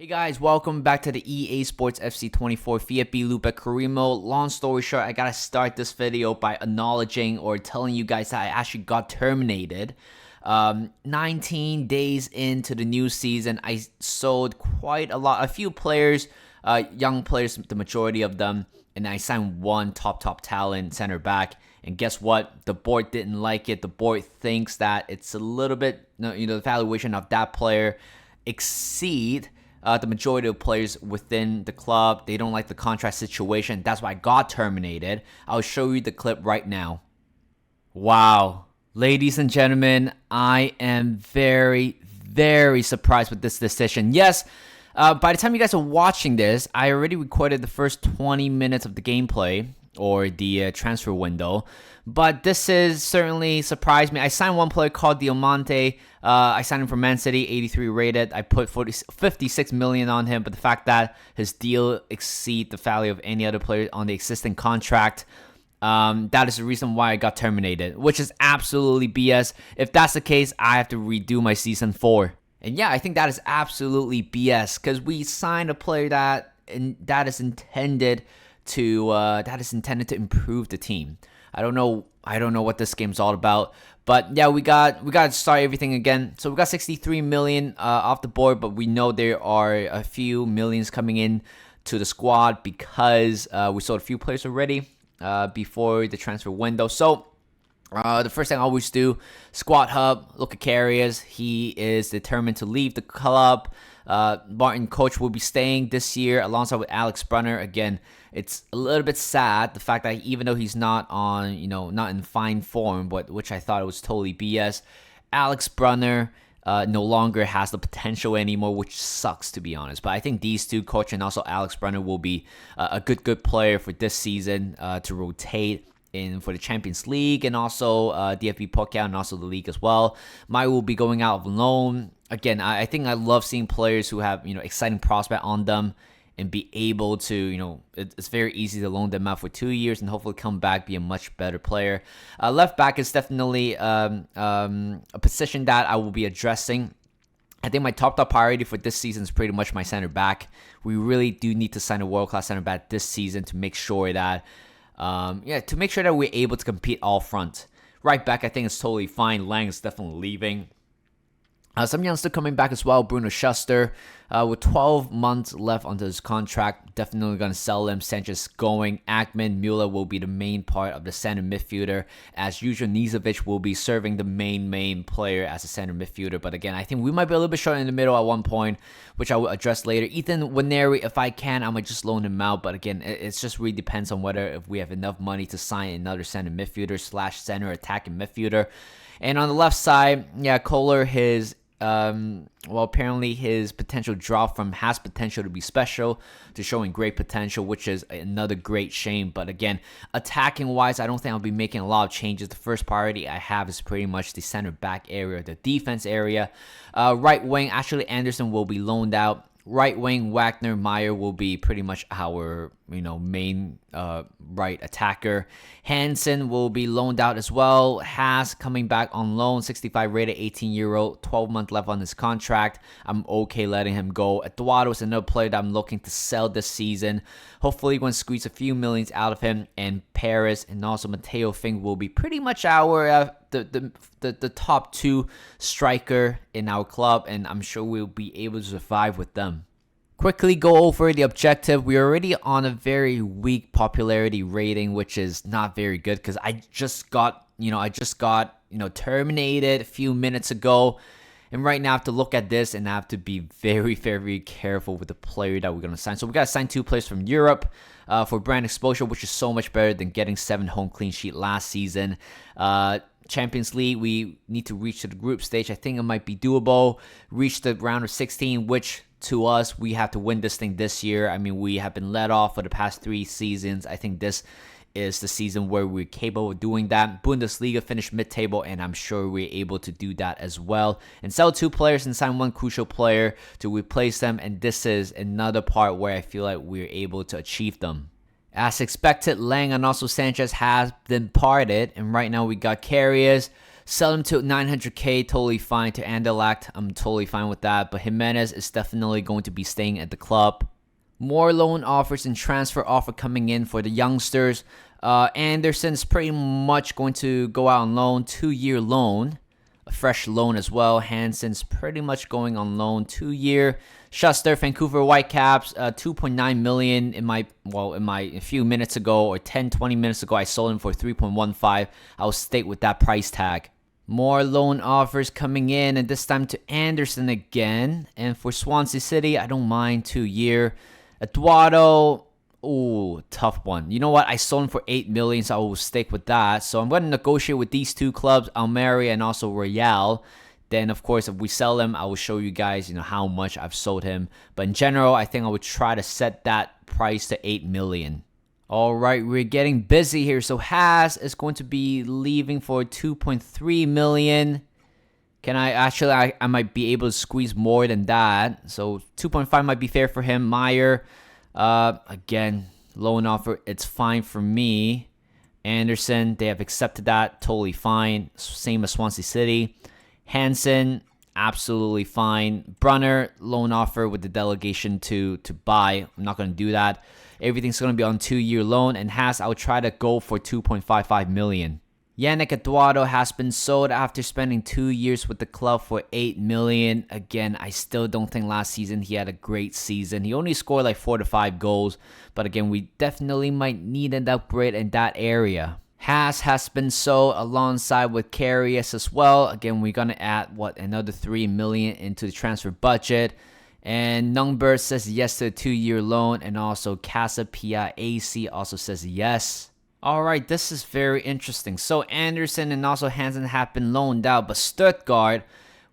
Hey guys, welcome back to the EA Sports FC 24 VfB Lübeck Carimo. Long story short, I gotta start this video by acknowledging or telling you guys that I actually got terminated. 19 days into the new season, I sold a few players, young players, the majority of them, and I signed one top talent center back. And guess what? The board didn't like it. The board thinks that it's a little bit, the valuation of that player exceed the majority of players within the club. They don't like the contract situation. That's why I got terminated. I'll show you the clip right now. Wow. Ladies and gentlemen, I am very surprised with this decision. Yes, by the time you guys are watching this, I already recorded the first 20 minutes of the gameplay or the transfer window. But this is certainly surprised me. I signed one player called Diamante. I signed him from Man City, 83 rated. I put 56 million on him, but the fact that his deal exceeds the value of any other player on the existing contract, that is the reason why I got terminated, which is absolutely BS. If that's the case, I have to redo my Season 4. And yeah, I think that is absolutely BS because we signed a player that is intended to improve the team. I don't know what this game's all about, but yeah, we got to start everything again. So we got 63 million off the board, but we know there are a few millions coming in to the squad because we sold a few players already before the transfer window. So the first thing I always do, squad hub, look at Carriers. He is determined to leave the club. Martin Coach will be staying this year alongside with Alex Brunner. Again, it's a little bit sad the fact that even though he's not not in fine form, which I thought it was totally BS, Alex Brunner no longer has the potential anymore, which sucks to be honest. But I think these two, Coach and also Alex Brunner, will be a good player for this season to rotate in for the Champions League and also DFB Pokal and also the league as well. Mai will be going out of loan. Again, I think I love seeing players who have exciting prospect on them and be able to it's very easy to loan them out for 2 years and hopefully come back, be a much better player. Left back is definitely a position that I will be addressing. I think my top priority for this season is pretty much my center back. We really do need to sign a world-class center back this season to make sure that we're able to compete all front. Right back, I think it's totally fine. Lang is definitely leaving. Some youngster coming back as well, Bruno Schuster, with 12 months left onto his contract. Definitely going to sell him. Sanchez going. Ackman, Müller will be the main part of the center midfielder. As usual, Nizovic will be serving the main player as a center midfielder. But again, I think we might be a little bit short in the middle at one point, which I will address later. Ethan Waneri, if I can, I might just loan him out. But again, it just really depends on whether if we have enough money to sign another center midfielder / center attacking midfielder. And on the left side, Kohler, apparently his potential drop from has potential to be special to showing great potential, which is another great shame. But again, attacking wise, I don't think I'll be making a lot of changes. The first priority I have is pretty much the center back area, the defense area. Right wing, actually Anderson will be loaned out. Right wing, Wagner, Meyer will be pretty much our main right attacker. Hansen will be loaned out as well. Haas coming back on loan, 65 rated, 18-year-old, 12-month left on his contract. I'm okay letting him go. Eduardo is another player that I'm looking to sell this season. Hopefully, going to squeeze a few millions out of him. And Paris and also Mateo Fink will be pretty much our the top two striker in our club, and I'm sure we'll be able to survive with them. Quickly go over the objective. We're already on a very weak popularity rating, which is not very good because I just got terminated a few minutes ago. And right now I have to look at this and I have to be very careful with the player that we're going to sign. So we got to sign 2 players from Europe for brand exposure, which is so much better than getting 7 home clean sheet last season. Champions League, we need to reach to the group stage. I think it might be doable. Reach the round of 16, which to us, we have to win this thing this year. I mean, we have been let off for the past 3 seasons. I think this is the season where we're capable of doing that. Bundesliga finished mid-table, and I'm sure we're able to do that as well. And sell 2 players and sign 1 crucial player to replace them. And this is another part where I feel like we're able to achieve them. As expected, Lang and also Sanchez has been parted, and right now we got Carriers. Sell him to 900K, totally fine. To Anderlecht, I'm totally fine with that. But Jimenez is definitely going to be staying at the club. More loan offers and transfer offer coming in for the youngsters. Anderson's pretty much going to go out on loan, 2-year loan. A fresh loan as well. Hansen's pretty much going on loan, 2-year. Schuster, Vancouver Whitecaps, 2.9 million a few minutes ago, or 10-20 minutes ago, I sold him for 3.15. I'll stay with that price tag. More loan offers coming in, and this time to Anderson again. And for Swansea City, I don't mind, 2-year. Eduardo, ooh, tough one. You know what? I sold him for 8 million, so I will stick with that. So I'm going to negotiate with these two clubs, Almeria and also Royale. Then, of course, if we sell him, I will show you guys, how much I've sold him. But in general, I think I would try to set that price to 8 million. All right, we're getting busy here. So Haas is going to be leaving for 2.3 million. Can I might be able to squeeze more than that. So 2.5 might be fair for him. Meyer, again, loan offer, it's fine for me. Anderson, they have accepted that, totally fine. Same as Swansea City. Hansen, absolutely fine. Brunner, loan offer with the delegation to buy. I'm not going to do that. Everything's going to be on 2-year loan. And Haas, I would try to go for 2.55 million. Yannick Eduardo has been sold after spending 2 years with the club for 8 million. Again, I still don't think last season he had a great season. He only scored like 4 to 5 goals. But again, we definitely might need an upgrade in that area. Haas has been sold alongside with Karius as well. Again, we're going to add, another 3 million into the transfer budget. And Nungbert says yes to a 2-year loan. And also Casa Pia AC also says yes. All right, this is very interesting. So Anderson and also Hansen have been loaned out. But Stuttgart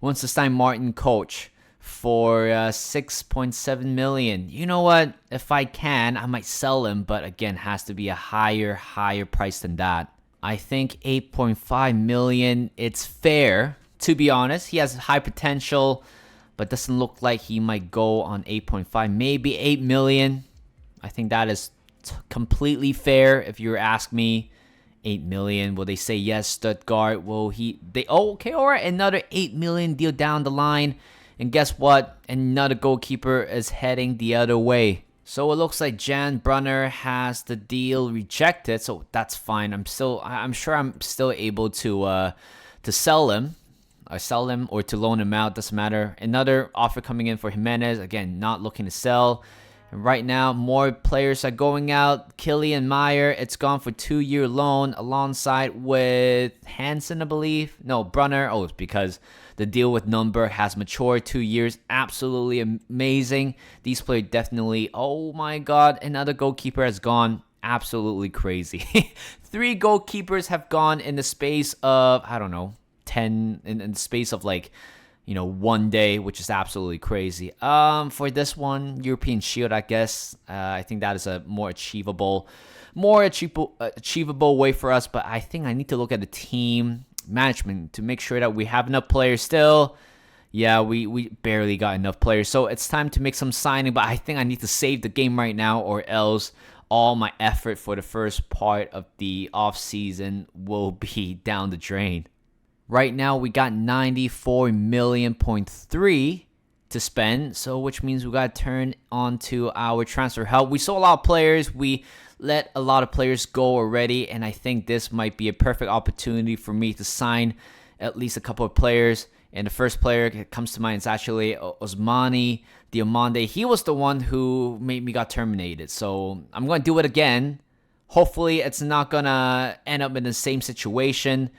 wants to sign Martin Koch for 6.7 million. You know what? If I can, I might sell him, but again, has to be a higher price than that. I think 8.5 million, it's fair, to be honest. He has high potential, but doesn't look like he might go on 8.5, maybe 8 million. I think that is completely fair if you ask me. 8 million. Will they say yes, Stuttgart? Okay, all right, another 8 million deal down the line. And guess what? Another goalkeeper is heading the other way. So it looks like Jan Brunner has the deal rejected. So that's fine. I'm sure I'm still able to sell him. Or to loan him out. Doesn't matter. Another offer coming in for Jimenez. Again, not looking to sell. And right now, more players are going out. Killian Meyer, it's gone for 2-year loan alongside with Hansen, I believe. No, Brunner. Oh, it's because the deal with Nürnberg has matured. 2 years. Absolutely amazing. These players definitely, oh my God, another goalkeeper has gone. Absolutely crazy. 3 goalkeepers have gone in the space of, 10, in the space of 1 day, which is absolutely crazy. For this one, European Shield, I guess. I think that is a more achievable way for us. But I think I need to look at the team management to make sure that we have enough players still. Yeah, we barely got enough players. So it's time to make some signing. But I think I need to save the game right now, or else all my effort for the first part of the off-season will be down the drain. Right now, we got 94.3 million to spend, so which means we got to turn on to our transfer help. We sold a lot of players. We let a lot of players go already, and I think this might be a perfect opportunity for me to sign at least a couple of players. And the first player that comes to mind is actually Osmani Diomande. He was the one who made me got terminated, so I'm going to do it again. Hopefully, it's not going to end up in the same situation.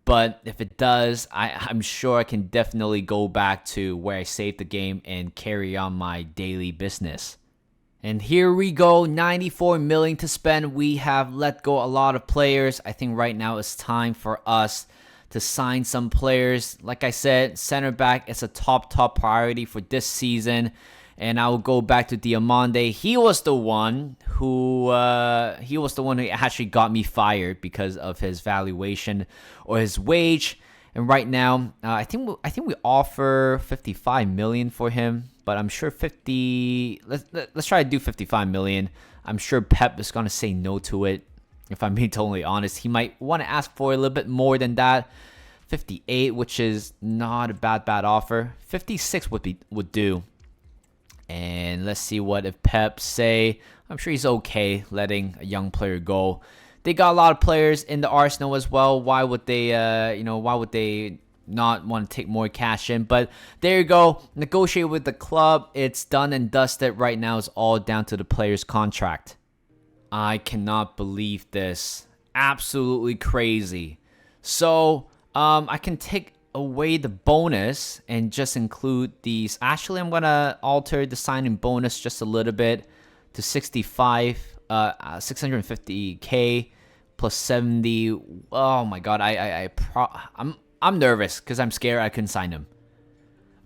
But if it does, I'm sure I can definitely go back to where I saved the game and carry on my daily business. And here we go, 94 million to spend. We have let go a lot of players. I think right now it's time for us to sign some players. Like I said, center back is a top priority for this season. And I will go back to Diomande. He was the one who actually got me fired because of his valuation or his wage. And right now, I think we offer 55 million for him, but I'm sure 50. Let's try to do 55 million. I'm sure Pep is gonna say no to it. If I'm being totally honest, he might want to ask for a little bit more than that. 58, which is not a bad offer. 56 would do. And let's see what if Pep say. I'm sure he's okay letting a young player go. They got a lot of players in the arsenal as well. Why would they why would they not want to take more cash in? But there you go. Negotiate with the club. It's done and dusted. Right now it's all down to the player's contract. I cannot believe this. Absolutely crazy. So I can take away the bonus and just include these. Actually, I'm gonna alter the signing bonus just a little bit to 650k plus 70. Oh my god, I'm nervous because I'm scared I couldn't sign him.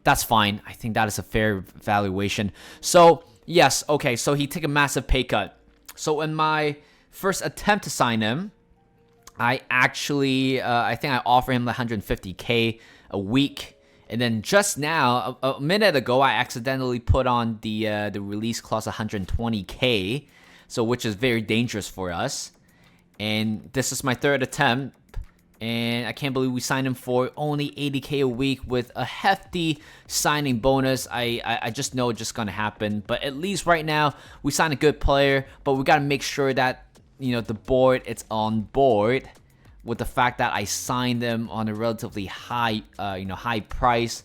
That's fine. I think that is a fair valuation. So yes, okay, so he took a massive pay cut. So in my first attempt to sign him, I actually, I think I offered him 150k a week, and then just now, a minute ago, I accidentally put on the release clause 120k, so which is very dangerous for us. And this is my third attempt, and I can't believe we signed him for only 80k a week with a hefty signing bonus. I just know it's just gonna happen, but at least right now we signed a good player, but we gotta make sure that the board, it's on board with the fact that I signed them on a relatively high price.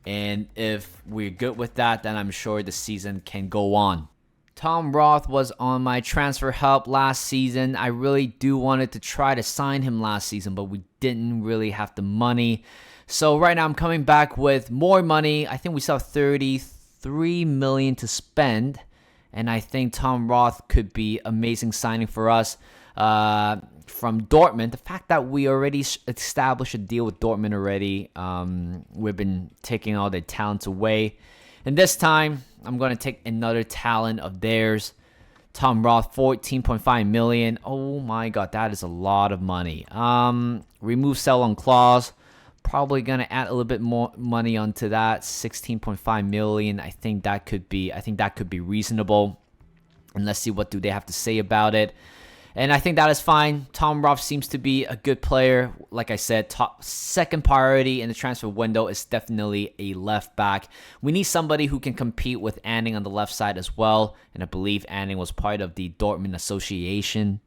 And if we're good with that, then I'm sure the season can go on. Tom Roth was on my transfer help last season. I really do wanted to try to sign him last season, but we didn't really have the money. So right now I'm coming back with more money. I think we still have 33 million to spend. And I think Tom Roth could be amazing signing for us from Dortmund. The fact that we already established a deal with Dortmund already, we've been taking all their talents away. And this time, I'm going to take another talent of theirs. Tom Roth, 14.5 million. Oh my god, that is a lot of money. Remove sell-on clause. Probably gonna add a little bit more money onto that. 16.5 million. I think that could be reasonable. And let's see what do they have to say about it. And I think that is fine. Tom Roth seems to be a good player. Like I said, second priority in the transfer window is definitely a left back. We need somebody who can compete with Anning on the left side as well. And I believe Anning was part of the Dortmund Association.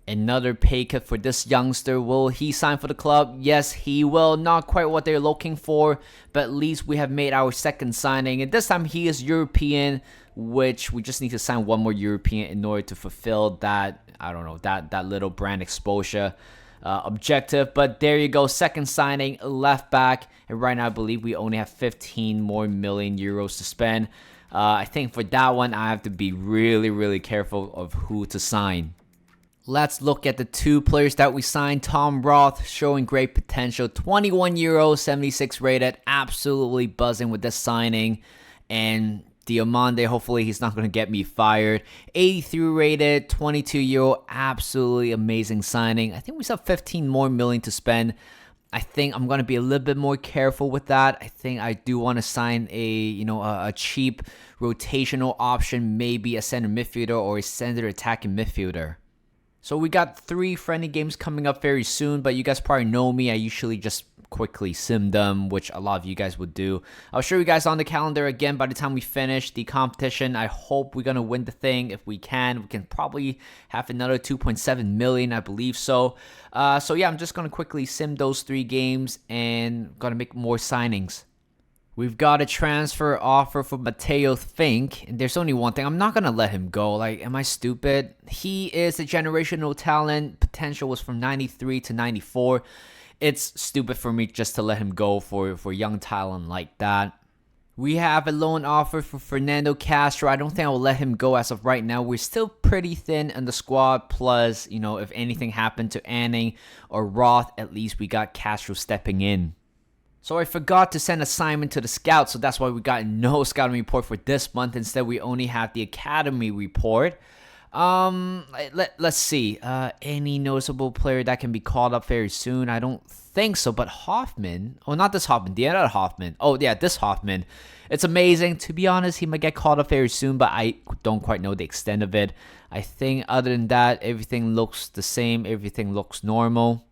Another pay cut for this youngster. Will he sign for the club? Yes, he will. Not quite what they're looking for, but at least we have made our second signing. And this time he is European, which we just need to sign one more European in order to fulfill that, I don't know, that little brand exposure objective. But there you go, second signing, left back. And right now I believe we only have 15 more million euros to spend. I think for that one, I have to be really, really careful of who to sign. Let's look at the two players that we signed. Tom Roth showing great potential. 21 euros, 76 rated. Absolutely buzzing with this signing. And Diomande, hopefully he's not going to get me fired. 83 rated, 22 euro. Absolutely amazing signing. I think we still have 15 more million to spend. I think I'm going to be a little bit more careful with that. I think I do want to sign a cheap rotational option, maybe a center midfielder or a center attacking midfielder. So we got 3 friendly games coming up very soon, but you guys probably know me. I usually just quickly sim them, which a lot of you guys would do. I'll show you guys on the calendar again by the time we finish the competition. I hope we're going to win the thing. If we can probably have another 2.7 million, I believe so. So yeah, I'm just going to quickly sim those 3 games and going to make more signings. We've got a transfer offer for Matteo Fink, and there's only one thing. I'm not going to let him go. Like, am I stupid? He is a generational talent. Potential was from 93 to 94. It's stupid for me just to let him go for young talent like that. We have a loan offer for Fernando Castro. I don't think I will let him go as of right now. We're still pretty thin in the squad. Plus, if anything happened to Anning or Roth, at least we got Castro stepping in. So I forgot to send assignment to the scouts, so that's why we got no scouting report for this month. Instead, we only have the academy report. Let's see. Any noticeable player that can be called up very soon? I don't think so, but Hoffman. Oh, not this Hoffman. The other Hoffman. Oh, yeah, this Hoffman. It's amazing. To be honest, he might get called up very soon, but I don't quite know the extent of it. I think other than that, everything looks the same. Everything looks normal.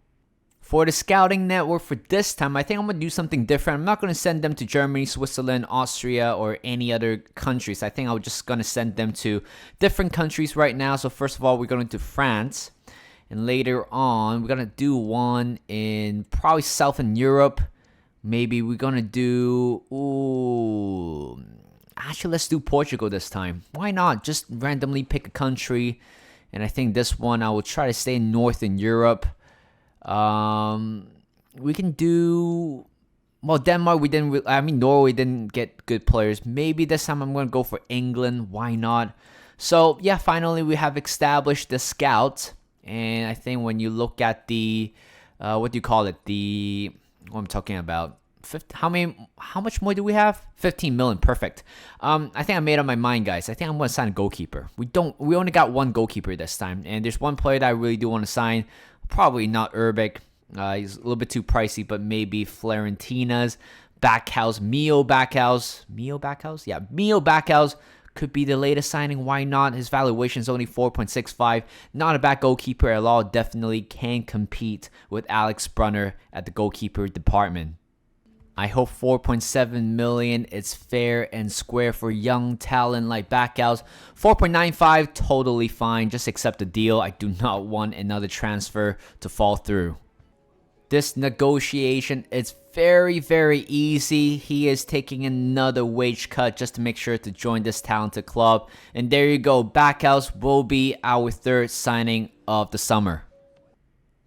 For the scouting network for this time, I think I'm going to do something different. I'm not going to send them to Germany, Switzerland, Austria, or any other countries. I think I'm just going to send them to different countries right now. So first of all, we're going to France. And later on, we're going to do one in probably Southern Europe. Maybe we're going to do... Actually, let's do Portugal this time. Why not? Just randomly pick a country. And I think this one, I will try to stay in Northern Europe. We can do... Well, Denmark, Norway didn't get good players. Maybe this time I'm going to go for England. Why not? So, yeah, finally we have established the scout. And I think when you look at the... what do you call it? What I'm talking about. How much more do we have? 15 million. Perfect. I think I made up my mind, guys. I think I'm going to sign a goalkeeper. We only got one goalkeeper this time. And there's one player that I really do want to sign. Probably not Lübeck. He's a little bit too pricey, but maybe Florentina's Backhouse, Mio Backhouse. Yeah, Mio Backhouse could be the latest signing. Why not? His valuation is only 4.65. Not a bad goalkeeper at all. Definitely can compete with Alex Brunner at the goalkeeper department. I hope 4.7 million is fair and square for young talent like Backhouse. 4.95, totally fine. Just accept the deal. I do not want another transfer to fall through. This negotiation is very, very easy. He is taking another wage cut just to make sure to join this talented club. And there you go. Backhouse will be our third signing of the summer.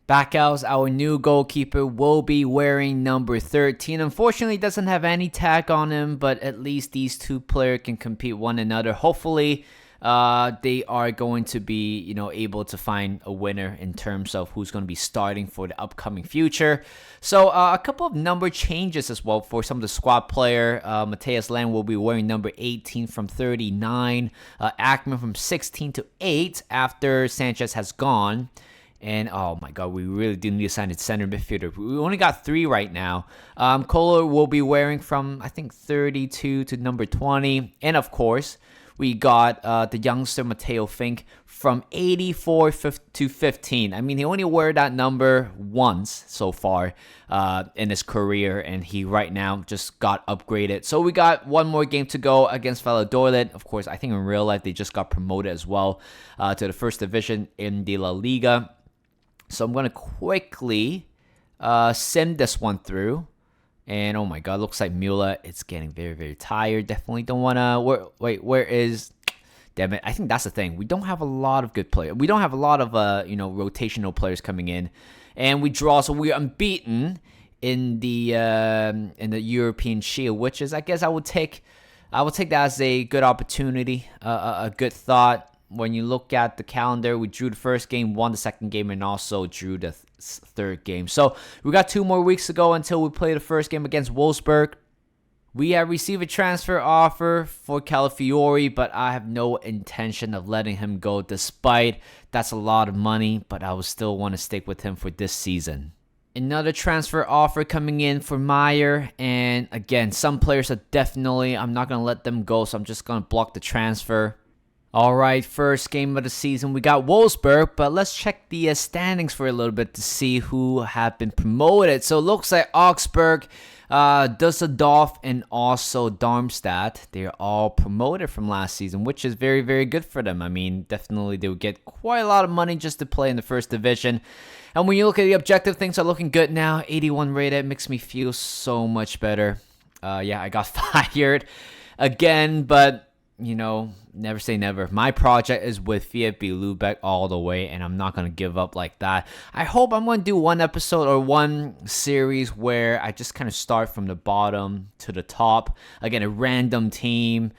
Backhouse, our new goalkeeper, will be wearing number 13. Unfortunately, doesn't have any tag on him, but at least these two players can compete one another. Hopefully, they are going to be, able to find a winner in terms of who's going to be starting for the upcoming future. So, a couple of number changes as well for some of the squad player. Matthias Lang will be wearing number 18 from 39. Ackman from 16 to 8 after Sanchez has gone. And, oh my God, we really do need to sign a center midfielder. We only got 3 right now. Kohler will be wearing from, I think, 32 to number 20. And, of course, we got the youngster Matteo Fink from 84 to 15. I mean, he only wore that number once so far in his career. And he right now just got upgraded. So we got one more game to go against Valladolid. Of course, I think in real life they just got promoted as well to the first division in the La Liga. So I'm going to quickly send this one through. And oh my God, looks like Müller is getting very, very tired. Definitely don't want to... Where is... Damn it. I think that's the thing. We don't have a lot of good players. We don't have a lot of, rotational players coming in. And we draw, so we're unbeaten in the European Shield, which is, I guess I would take that as a good opportunity, a good thought. When you look at the calendar, we drew the first game, won the second game, and also drew the third game. So we got 2 more weeks to go until we play the first game against Wolfsburg. We have received a transfer offer for Calafiori, but I have no intention of letting him go despite that's a lot of money, but I will still want to stick with him for this season. Another transfer offer coming in for Meyer, and again, some players are definitely, I'm not going to let them go, so I'm just going to block the transfer. Alright, first game of the season, we got Wolfsburg, but let's check the standings for a little bit to see who have been promoted. So it looks like Augsburg, Düsseldorf, and also Darmstadt, they're all promoted from last season, which is very, very good for them. I mean, definitely they will get quite a lot of money just to play in the first division. And when you look at the objective, things are looking good now. 81 rated, makes me feel so much better. Yeah, I got fired again, but... never say never. My project is with VfB Lübeck all the way, and I'm not going to give up like that. I hope I'm going to do one episode or one series where I just kind of start from the bottom to the top. Again, a random team.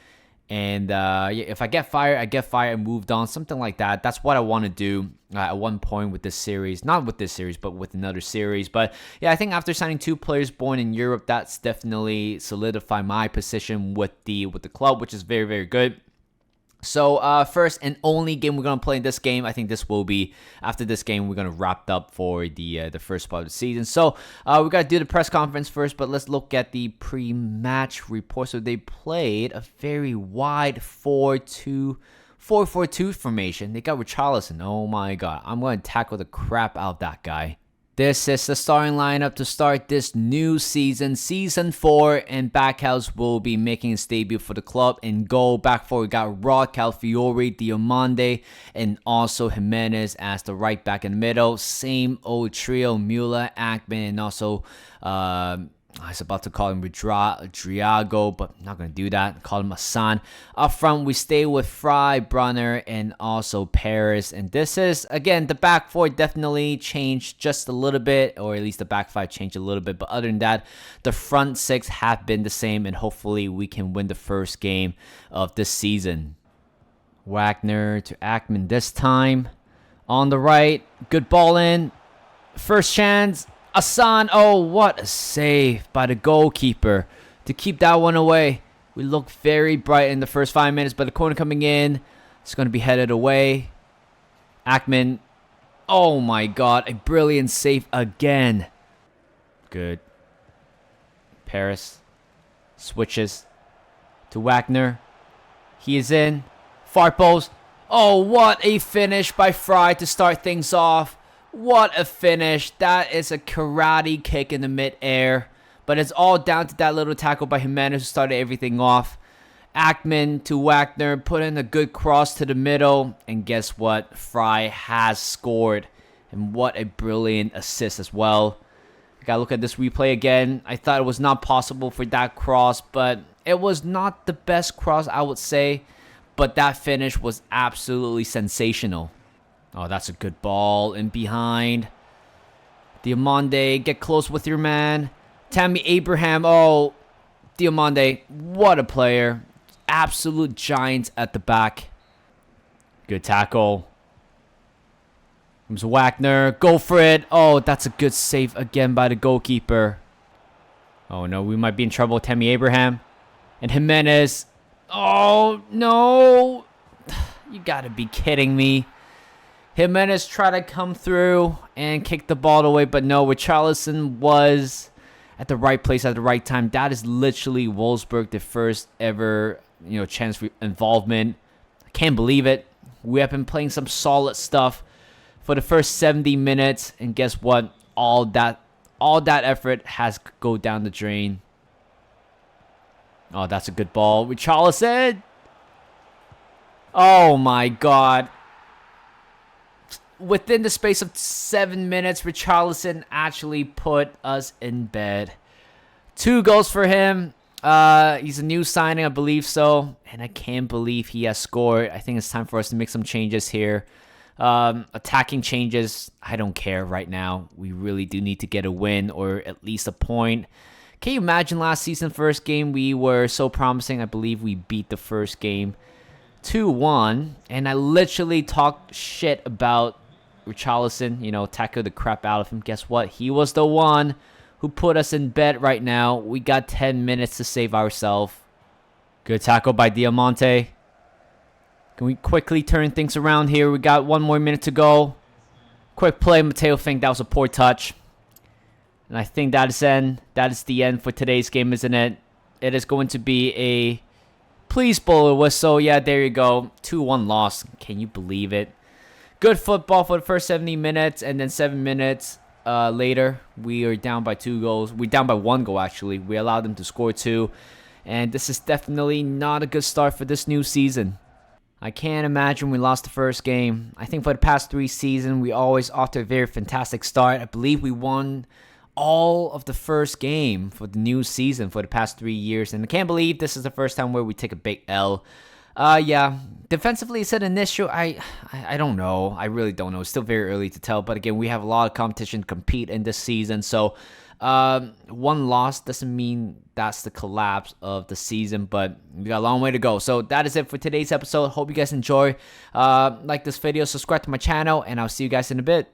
And if I get fired, I get fired and moved on. Something like that. That's what I want to do at one point with this series. Not with this series, but with another series. But yeah, I think after signing 2 players born in Europe, that's definitely solidified my position with the club, which is very, very good. So first and only game we're going to play in this game, I think this will be, after this game, we're going to wrap up for the first part of the season. So we got to do the press conference first, but let's look at the pre-match report. So they played a very wide 4-4-2 formation. They got Richarlison. Oh my God. I'm going to tackle the crap out of that guy. This is the starting lineup to start this new season, Season 4, and Backhouse will be making his debut for the club. In goal, back four, we got Rod, Calfiore, Diomande, and also Jimenez as the right back in the middle. Same old trio, Müller, Ackman, and also I was about to call him Driago, but I'm not going to do that. Call him Hassan. Up front, we stay with Fry, Brunner, and also Paris. And this is, again, the back four definitely changed just a little bit, or at least the back five changed a little bit. But other than that, the front six have been the same, and hopefully we can win the first game of this season. Wagner to Ackman this time. On the right, good ball in. First chance. Hassan, oh, what a save by the goalkeeper to keep that one away. We looked very bright in the first 5 minutes, but the corner coming in, it's going to be headed away. Ackman, oh my God, a brilliant save again. Good. Paris switches to Wagner. He is in. Far post. Oh, what a finish by Fry to start things off. What a finish. That is a karate kick in the mid-air. But it's all down to that little tackle by Jimenez who started everything off. Ackman to Wagner, put in a good cross to the middle. And guess what? Fry has scored. And what a brilliant assist as well. Gotta look at this replay again. I thought it was not possible for that cross, but it was not the best cross, I would say. But that finish was absolutely sensational. Oh, that's a good ball in behind. Diomande, get close with your man. Tammy Abraham, oh, Diomande, what a player. Absolute giants at the back. Good tackle. Comes Wagner, go for it. Oh, that's a good save again by the goalkeeper. Oh no, we might be in trouble. Tammy Abraham. And Jimenez. Oh, no. You gotta be kidding me. Jimenez tried to come through and kick the ball away, but no, Richarlison was at the right place at the right time. That is literally Wolfsburg, the first ever, chance for involvement. I can't believe it. We have been playing some solid stuff for the first 70 minutes, and guess what? All that effort has go down the drain. Oh, that's a good ball. Richarlison. Oh my God. Within the space of 7 minutes, Richarlison actually put us in bed. 2 goals for him. He's a new signing, I believe so. And I can't believe he has scored. I think it's time for us to make some changes here. Attacking changes, I don't care right now. We really do need to get a win or at least a point. Can you imagine last season, first game, we were so promising. I believe we beat the first game 2-1. And I literally talked shit about Richarlison, tackled the crap out of him. Guess what? He was the one who put us in bed right now. We got 10 minutes to save ourselves. Good tackle by Diamante. Can we quickly turn things around here? We got 1 more minute to go. Quick play. Mateo think that was a poor touch. And I think that is the end for today's game, isn't it? It is going to be a please blow a whistle. Yeah, there you go. 2-1 loss. Can you believe it? Good football for the first 70 minutes, and then 7 minutes later, we are down by 2 goals. We're down by 1 goal, actually. We allowed them to score 2, and this is definitely not a good start for this new season. I can't imagine we lost the first game. I think for the past 3 seasons, we always off to a very fantastic start. I believe we won all of the first game for the new season for the past 3 years, and I can't believe this is the first time where we take a big L. Yeah, defensively, is it an issue? I don't know. I really don't know. It's still very early to tell. But again, we have a lot of competition to compete in this season. So, 1 loss doesn't mean that's the collapse of the season. But we got a long way to go. So that is it for today's episode. Hope you guys enjoy. Like this video, subscribe to my channel, and I'll see you guys in a bit.